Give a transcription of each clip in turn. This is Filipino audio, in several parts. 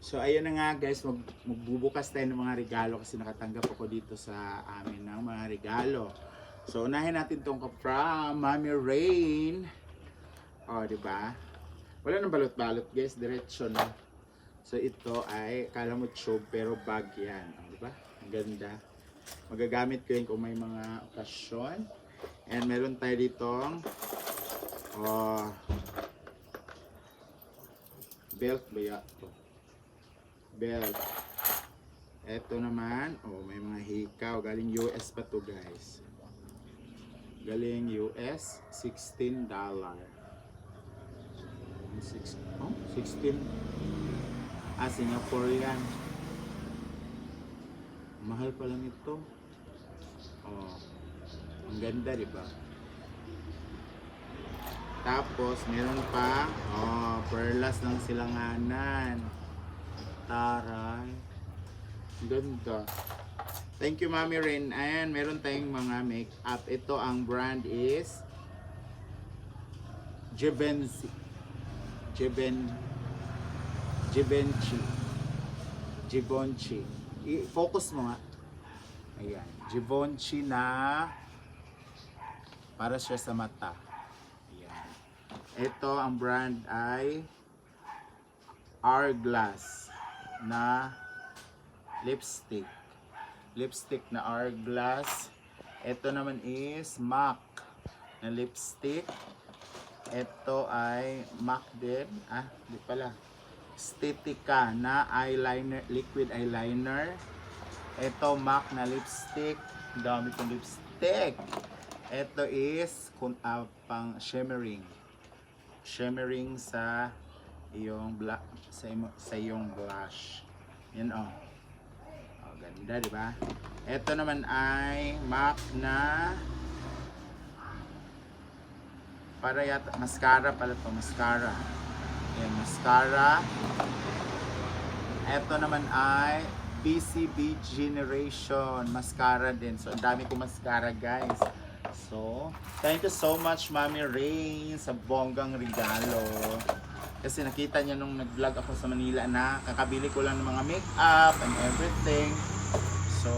So ayun na nga guys, magbubukas tayo ng mga regalo kasi nakatanggap ako dito sa amin ng mga regalo. So unahin natin tong from Mami Rain. Oh, di ba? Wala nang balot-balot guys, diretso na. So ito ay kala mo tube pero bag yan, oh, di ba? Ang ganda. Magagamit ko yun kung may mga okasyon. And meron tayo ditong oh, belt ba yan? Belt. Ito naman, oh, may mga hikaw. Galing US pa to guys. Galing US, $16. Oh, 16. Ah, Singapore yan. Mahal pala nito. Oh, ang ganda, di ba? Tapos, meron pa, oh, perlas ng silanganan. Taray. Ganda. Thank you, Mami Rin. Ayan, meron tayong mga make-up. Ito, ang brand is Givenchy. Givenchy. I-focus mo nga. Ayan. Givenchy na para siya sa mata. Ayan. Ito, ang brand ay Hourglass na lipstick. Lipstick na Hourglass. Ito naman is MAC na lipstick. Ito ay MAC din. Ah, di pala. Estetica na eyeliner, liquid eyeliner. Ito MAC na lipstick. Dami kong lipstick. Ito is pang shimmering. Shimmering sa iyong black, sa iyong blush. Yan oh. Oh, ganda, di ba? Ito naman ay MAC na para yata mascara pala to, mascara. Yan, mascara. Ito naman ay BCB Generation mascara din. So, ang dami kong mascara, guys. So, thank you so much, Mami Rain, sa bonggang regalo. Kasi nakita niya nung nag-vlog ako sa Manila na kakabili ko lang ng mga makeup and everything. So,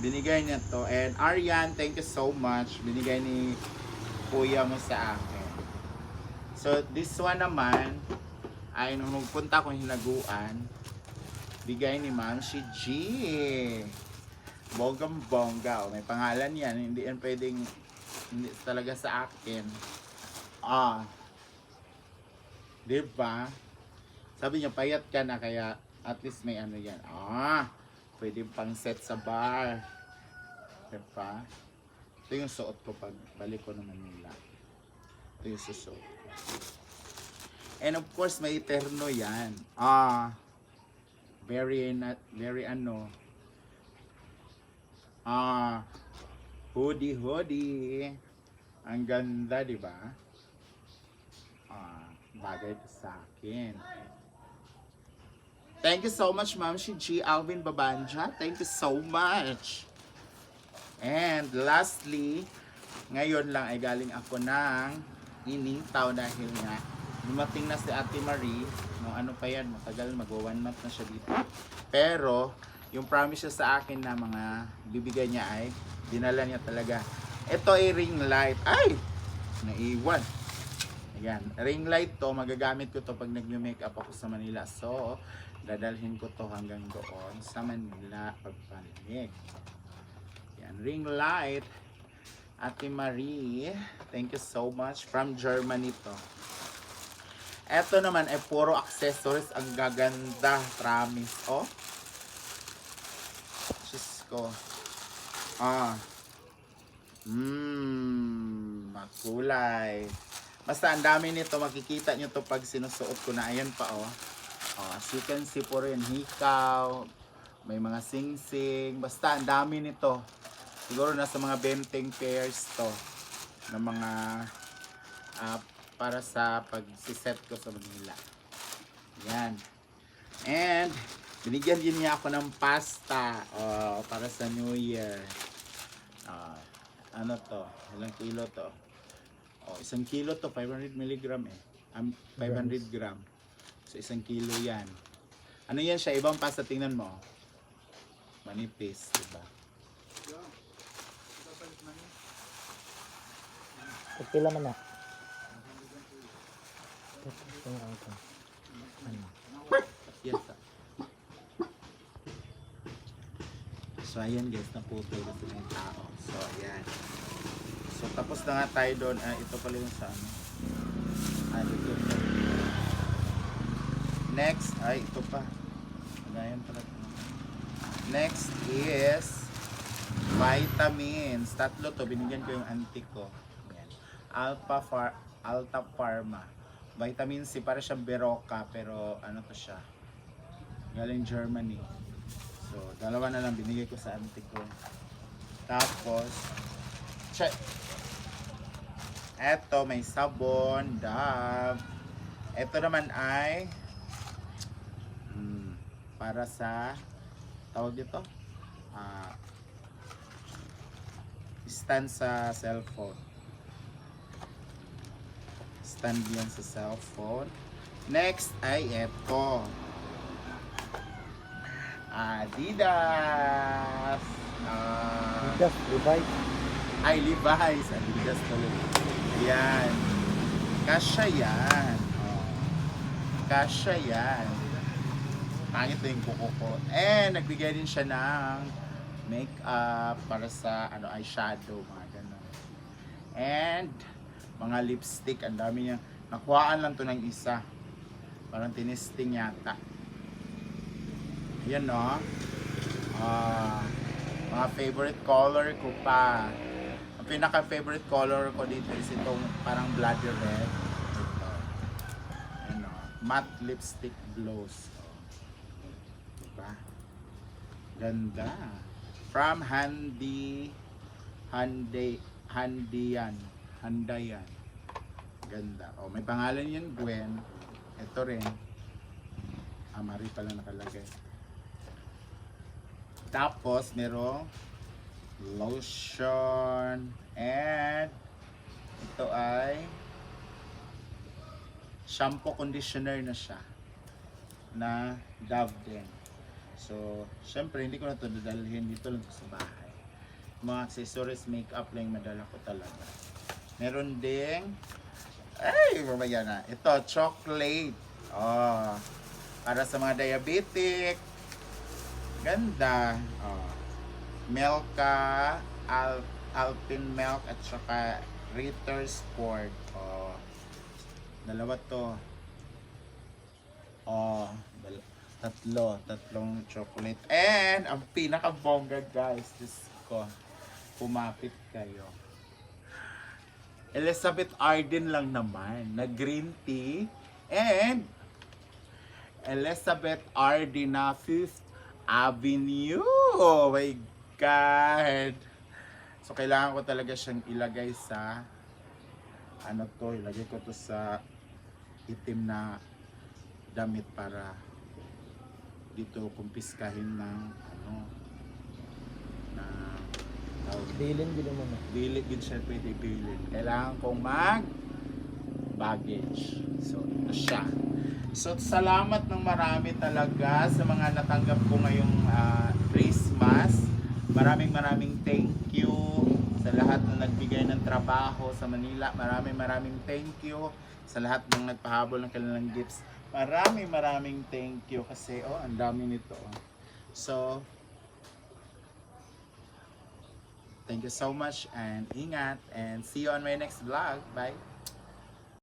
binigay niya to. And Arian, thank you so much. Binigay ni kuya mo sa akin. So, this one naman, ay nung nagpunta akong hinaguan, bigay ni Ma'am si G. Bonggang bongga. May pangalan yan. Hindi yan pwedeng, hindi talaga sa akin. Ah. Diba? Sabi niya, payat ka na kaya at least may ano yan. Ah, pwede pang set sa bar. Diba? Ito yung suot ko pag balik ko ng Manila. Ito yung susuot ko. And of course, may terno yan. Ah, very ano. Ah, hoodie. Ang ganda, diba? Ah, bagay ito sa akin. Thank you so much, Ma'am si G. Alvin Babanja. Thank you so much. And lastly, ngayon lang ay galing ako ng Iningtaw dahil nga dumating na si Ate Marie. No, ano pa yan, matagal, mag-1 month na siya dito. Pero, yung promise siya sa akin na mga bibigay niya ay dinala niya talaga. Ito ay ring light. Ay! Naiwan. Ayan, ring light to, magagamit ko to pag nag-makeup ako sa Manila. So, dadalhin ko to hanggang doon sa Manila pagbalik. Ayan, ring light. Ate Marie, thank you so much. From Germany to. Eto naman ay puro accessories. Ang gaganda, promise. Oh. Diyos ko. Ah. Makulay. Basta ang dami nito, makikita nyo to pag sinusuot ko na. Ayan pa oh. Oh, as you can see po rin, hikaw, may mga sing-sing. Basta ang dami nito. Siguro nasa mga 20 pairs to na mga para sa pag-set ko sa Manila. Yan. And binigyan din niya ako ng pasta para sa New Year. Ano to? Ilang kilo to? 1 kilo to, 500 mg eh. 500 gram. So 1 kilo yan. Ano yan siya? Ibang pasta, tingnan mo. Manipis, diba? Pagpila man na. Yes. So, ayan guys, naputol kasi ng tao. So, ayan. So, tapos na nga tayo doon. Ito pala yung sa ano. Ito. Next, ito pa. Ayan pala. Next is vitamins. Tatlo to. Binigyan ko yung auntie ko. Ayan. Alta Pharma. Vitamin C. Para siyang Berocca. Pero ano to siya? Galing Germany. So, dalawa na lang binigay ko sa auntie ko. Tapos, eto, may sabon, Dove. Eto naman ay para sa tawag dito stand sa cellphone. Stand yan sa cellphone. Next ay eto. Adidas. Just Levi's. Ay, Levi's. Adidas talaga. Ayan. Kasya yan. Kasya yan. Pangit na yung kuko ko. And nagbigay din siya ng makeup para sa eyeshadow. Mga ganun. And mga lipstick. Ang dami niya. Nakuhaan lang to ng isa. Parang tinisting yata. Yan no. Mga favorite color ko pa. Ang pinaka favorite color ko dito is itong parang bloody red. Ito. Yan no. Matte lipstick gloss. Diba? Ganda. From Handayan. Ganda. May pangalan yan, Gwen. Ito rin. Mari pala nakalagay. Tapos, merong lotion. And, ito ay shampoo conditioner na siya. Na Dove din. So, syempre, hindi ko na ito dadalhin. Dito lang sa bahay. Mga accessories, makeup lang yung madala ko talaga. Meron ding, mamaya na. Ito, chocolate. Para sa mga diabetic. Ganda. Milka, Alpine Milk at saka Ritter Sport. Dalawa to. Tatlong chocolate. And ang pinakabongga guys, this ko. Pumapit kayo. Elizabeth Arden lang naman na green tea and Elizabeth Arden na 5th Avenue. Oh my God. So kailangan ko talaga siyang ilagay sa ilagay ko to sa itim na damit para dito kumpiskahin ng Bilin din mo na. Bilin din siya, pwede bilin. Kailangan kong baggage. So ito siya. So salamat ng marami talaga sa mga natanggap ko ngayong Christmas. Maraming thank you sa lahat na nagbigay ng trabaho sa Manila. Maraming thank you sa lahat ng nagpahabol ng kanilang gifts. Maraming thank you kasi ang dami nito. So thank you so much and ingat and see you on my next vlog. Bye.